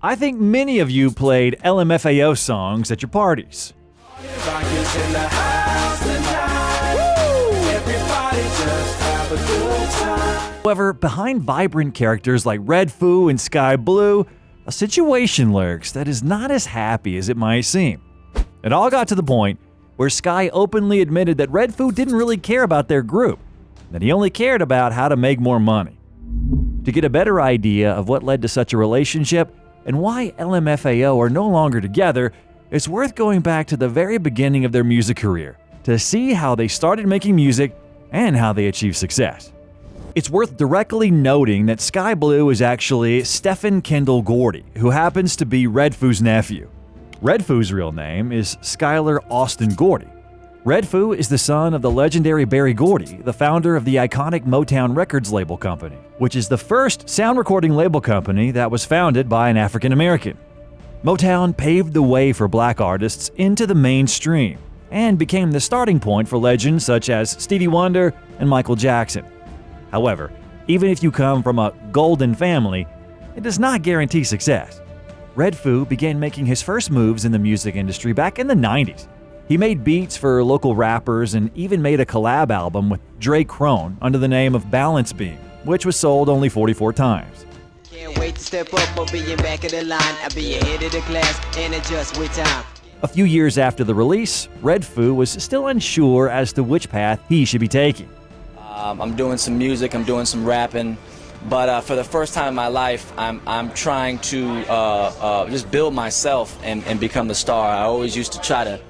I think many of you played LMFAO songs at your parties. However, behind vibrant characters like redfoo and Sky Blue, a situation lurks that is not as happy as it might seem. It all got to the point where Sky openly admitted that redfoo didn't really care about their group, that he only cared about how to make more money. To get a better idea of what led to such a relationship and why LMFAO are no longer together, it's worth going back to the very beginning of their music career to see how they started making music and how they achieved success. It's worth directly noting that Sky Blue is actually Stephen Kendall Gordy, who happens to be redfoo's nephew. Redfoo's real name is Skylar Austin Gordy. Redfoo is the son of the legendary Berry Gordy, the founder of the iconic Motown Records label company, which is the first sound recording label company that was founded by an African American. Motown paved the way for black artists into the mainstream and became the starting point for legends such as Stevie Wonder and Michael Jackson. However, even if you come from a golden family, it does not guarantee success. Redfoo began making his first moves in the music industry back in the 90s. He made beats for local rappers and even made a collab album with Dre Crone under the name of Balance Beam, which was sold only 44 times. Can't wait to step up or being back of the line. I'll be ahead of the class and adjust with time. A few years after the release, Redfoo was still unsure as to which path he should be taking. I'm doing some music, I'm doing some rapping, but for the first time in my life, I'm trying to just build myself and become the star. I always used to try to.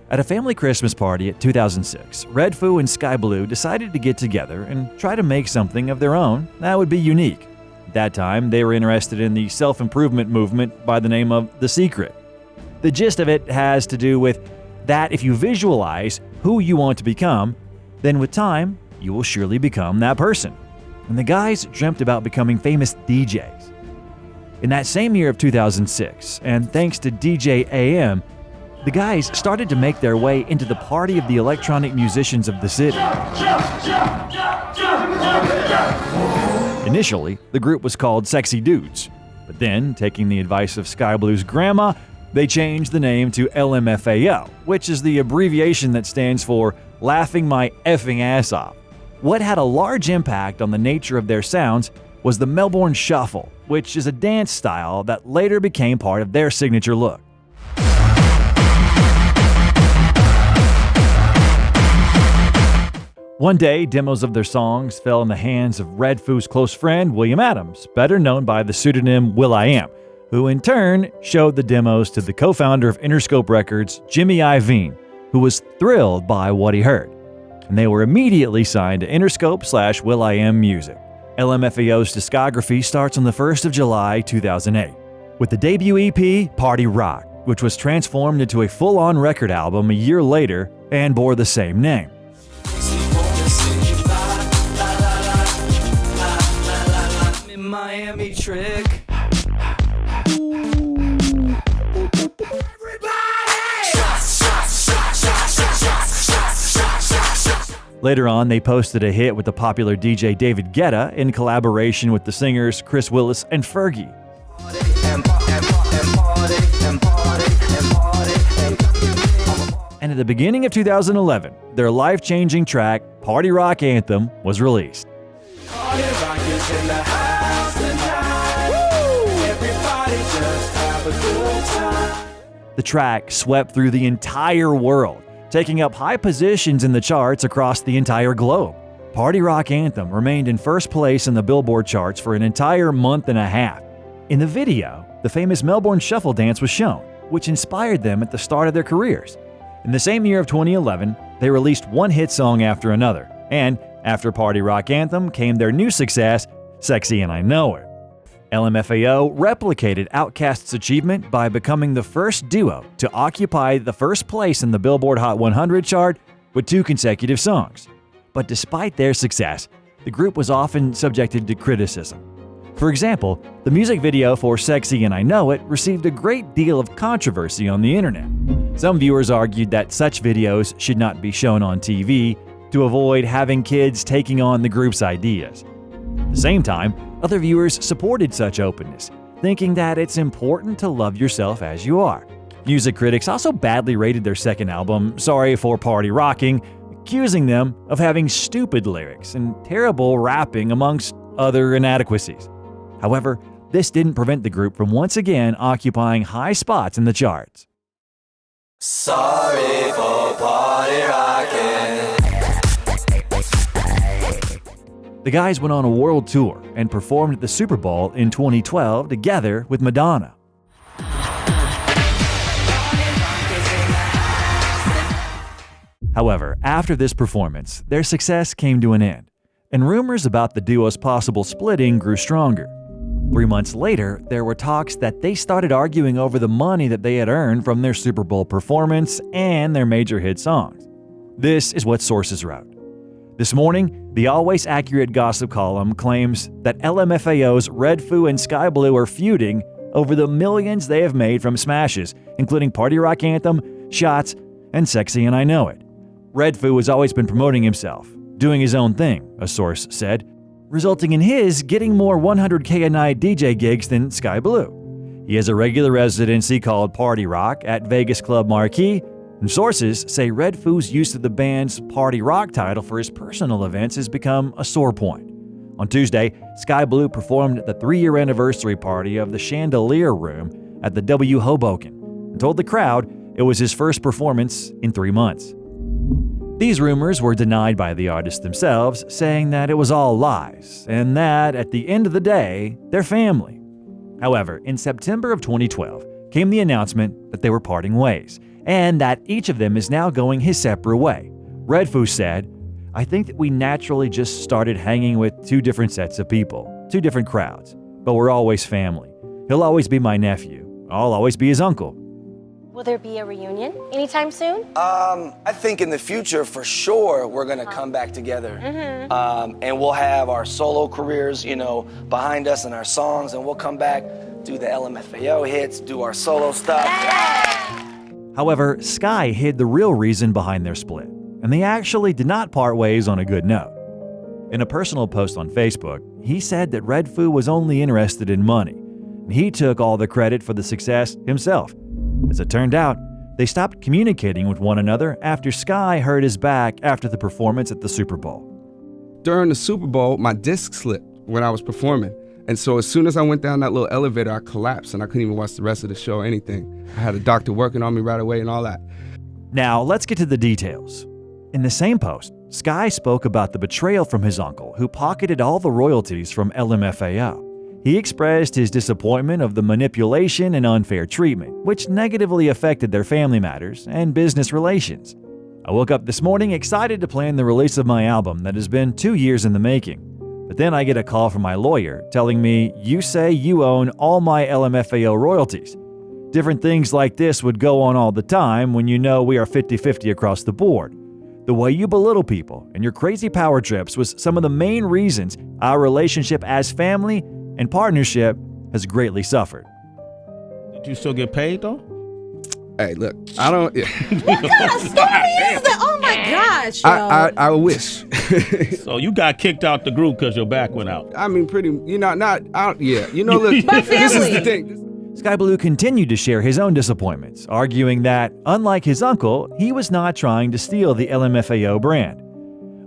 At a family Christmas party at 2006, Redfoo and Sky Blue decided to get together and try to make something of their own that would be unique. At that time, they were interested in the self-improvement movement by the name of The Secret. The gist of it has to do with that if you visualize who you want to become, then with time, you will surely become that person. And the guys dreamt about becoming famous DJs. In that same year of 2006, and thanks to DJ AM, the guys started to make their way into the party of the electronic musicians of the city. Initially, the group was called Sexy Dudes, but then, taking the advice of Sky Blue's grandma, they changed the name to LMFAO, which is the abbreviation that stands for Laughing My Effing Ass Off. What had a large impact on the nature of their sounds was the Melbourne Shuffle, which is a dance style that later became part of their signature look. One day, demos of their songs fell in the hands of Redfoo's close friend, William Adams, better known by the pseudonym will.i.am, who in turn showed the demos to the co-founder of Interscope Records, Jimmy Iovine, who was thrilled by what he heard. And they were immediately signed to Interscope/will.i.am Music. LMFAO's discography starts on the 1st of July 2008, with the debut EP, Party Rock, which was transformed into a full-on record album a year later and bore the same name. Miami trick. Later on, they posted a hit with the popular DJ David Guetta in collaboration with the singers Chris Willis and Fergie. And at the beginning of 2011, their life-changing track, Party Rock Anthem, was released. The track swept through the entire world, taking up high positions in the charts across the entire globe. Party Rock Anthem remained in first place in the Billboard charts for an entire month and a half. In the video, the famous Melbourne Shuffle dance was shown, which inspired them at the start of their careers. In the same year of 2011, they released one hit song after another, and after Party Rock Anthem came their new success, Sexy and I Know It. LMFAO replicated Outkast's achievement by becoming the first duo to occupy the first place in the Billboard Hot 100 chart with 2 consecutive songs. But despite their success, the group was often subjected to criticism. For example, the music video for Sexy and I Know It received a great deal of controversy on the internet. Some viewers argued that such videos should not be shown on TV to avoid having kids taking on the group's ideas. At the same time, other viewers supported such openness, thinking that it's important to love yourself as you are. Music critics also badly rated their second album, Sorry for Party Rocking, accusing them of having stupid lyrics and terrible rapping amongst other inadequacies. However, this didn't prevent the group from once again occupying high spots in the charts. Sorry for party rocking. The guys went on a world tour and performed at the Super Bowl in 2012 together with Madonna. However, after this performance, their success came to an end, and rumors about the duo's possible splitting grew stronger. 3 months later, there were talks that they started arguing over the money that they had earned from their Super Bowl performance and their major hit songs. This is what sources wrote. This morning, the always accurate gossip column claims that LMFAO's redfoo and Sky Blue are feuding over the millions they have made from smashes, including Party Rock Anthem, Shots, and Sexy and I Know It. Redfoo has always been promoting himself, doing his own thing, a source said, resulting in his getting more 100K a night DJ gigs than Sky Blue. He has a regular residency called Party Rock at Vegas Club Marquee, and sources say redfoo's use of the band's Party Rock title for his personal events has become a sore point. On Tuesday, Sky Blue performed at the 3-year anniversary party of the Chandelier Room at the W Hoboken and told the crowd it was his first performance in 3 months. These rumors were denied by the artists themselves, saying that it was all lies and that, at the end of the day, they're family. However, in September of 2012 came the announcement that they were parting ways and that each of them is now going his separate way. Redfoo said, "I think that we naturally just started hanging with 2 different sets of people, 2 different crowds, but we're always family. He'll always be my nephew. I'll always be his uncle." Will there be a reunion anytime soon? I think in the future, for sure, we're gonna come back together. And we'll have our solo careers, behind us and our songs, and we'll come back, do the LMFAO hits, do our solo stuff. However, Sky hid the real reason behind their split, and they actually did not part ways on a good note. In a personal post on Facebook, he said that redfoo was only interested in money, and he took all the credit for the success himself. As it turned out, they stopped communicating with one another after Sky hurt his back after the performance at the Super Bowl. During the Super Bowl, my disc slipped when I was performing. And so as soon as I went down that little elevator, I collapsed and I couldn't even watch the rest of the show or anything. I had a doctor working on me right away and all that. Now, let's get to the details. In the same post, Sky spoke about the betrayal from his uncle, who pocketed all the royalties from LMFAO. He expressed his disappointment of the manipulation and unfair treatment, which negatively affected their family matters and business relations. "I woke up this morning excited to plan the release of my album that has been 2 years in the making. But then I get a call from my lawyer telling me, 'You say you own all my LMFAO royalties.' Different things like this would go on all the time when you know we are 50-50 across the board. The way you belittle people and your crazy power trips was some of the main reasons our relationship as family and partnership has greatly suffered." Did you still get paid though? Hey, look, I don't. What kind of story is that? Oh my gosh, yo. I wish. So you got kicked out the group because your back went out. I mean, not out. Yeah, look, But this is family. the thing. Sky Blue continued to share his own disappointments, arguing that, unlike his uncle, he was not trying to steal the LMFAO brand.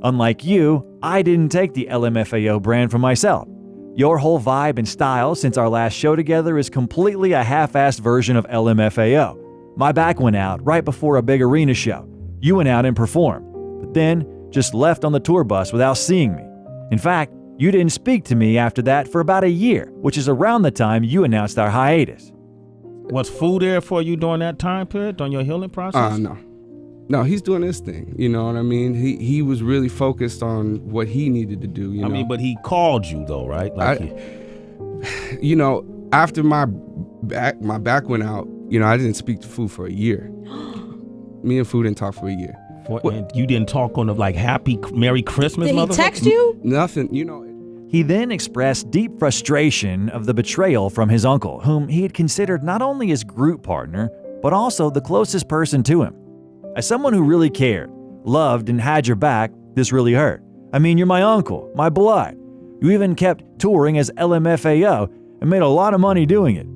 "Unlike you, I didn't take the LMFAO brand for myself. Your whole vibe and style since our last show together is completely a half-assed version of LMFAO. My back went out right before a big arena show. You went out and performed, but then just left on the tour bus without seeing me. In fact, you didn't speak to me after that for about a year, which is around the time you announced our hiatus." Was food there for you during that time period, during your healing process? No, he's doing his thing. You know what I mean? He was really focused on what he needed to do. I mean, but he called you though, right? After my back went out, I didn't speak to Food for a year. Me and Food didn't talk for a year. And you didn't talk on the Happy Merry Christmas, Did he motherfucker? text you? Nothing, He then expressed deep frustration of the betrayal from his uncle, whom he had considered not only his group partner, but also the closest person to him. "As someone who really cared, loved, and had your back, this really hurt. I mean, you're my uncle, my blood. You even kept touring as LMFAO, and made a lot of money doing it.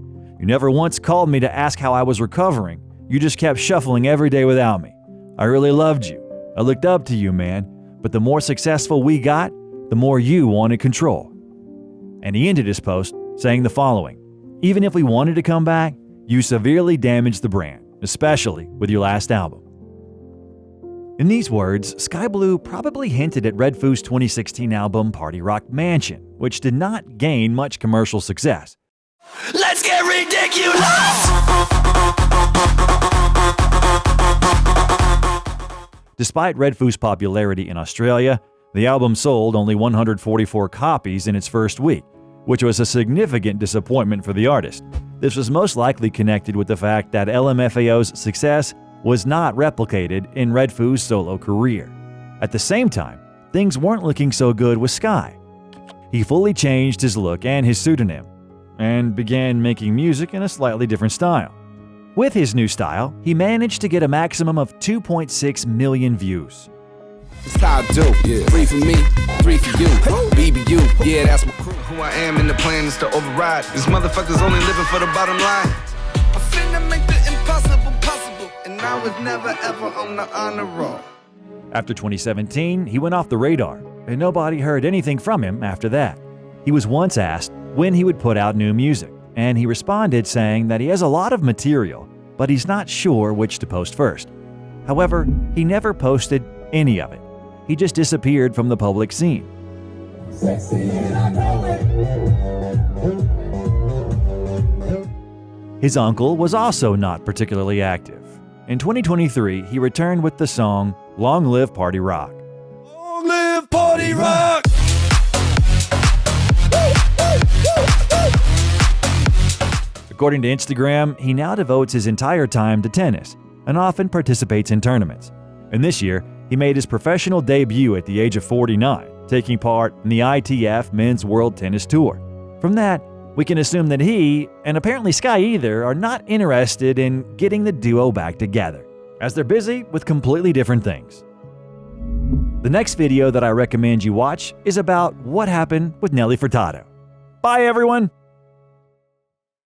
You never once called me to ask how I was recovering. You just kept shuffling every day without me. I really loved you. I looked up to you, man. But the more successful we got, the more you wanted control." And he ended his post saying the following: "Even if we wanted to come back, you severely damaged the brand, especially with your last album." In these words, Sky Blue probably hinted at redfoo's 2016 album Party Rock Mansion, which did not gain much commercial success. Let's get ridiculous! Despite redfoo's popularity in Australia, the album sold only 144 copies in its first week, which was a significant disappointment for the artist. This was most likely connected with the fact that LMFAO's success was not replicated in redfoo's solo career. At the same time, things weren't looking so good with Sky. He fully changed his look and his pseudonym, and began making music in a slightly different style. With his new style, he managed to get a maximum of 2.6 million views. It's how I do. Yeah. 3 for me, 3 for you. BBU, yeah, that's my crew. Who I am and the plan is to override. These motherfuckers only living for the bottom line. I finna make the impossible possible, and I was never ever on the honor roll. After 2017, he went off the radar, and nobody heard anything from him after that. He was once asked when he would put out new music, and he responded saying that he has a lot of material, but he's not sure which to post first. However, he never posted any of it. He just disappeared from the public scene. His uncle was also not particularly active. In 2023, he returned with the song Long Live Party Rock. Long live Party Rock! According to Instagram, he now devotes his entire time to tennis and often participates in tournaments. And this year, he made his professional debut at the age of 49, taking part in the ITF Men's World Tennis Tour. From that, we can assume that he, and apparently Sky either, are not interested in getting the duo back together, as they're busy with completely different things. The next video that I recommend you watch is about what happened with Nelly Furtado. Bye, everyone!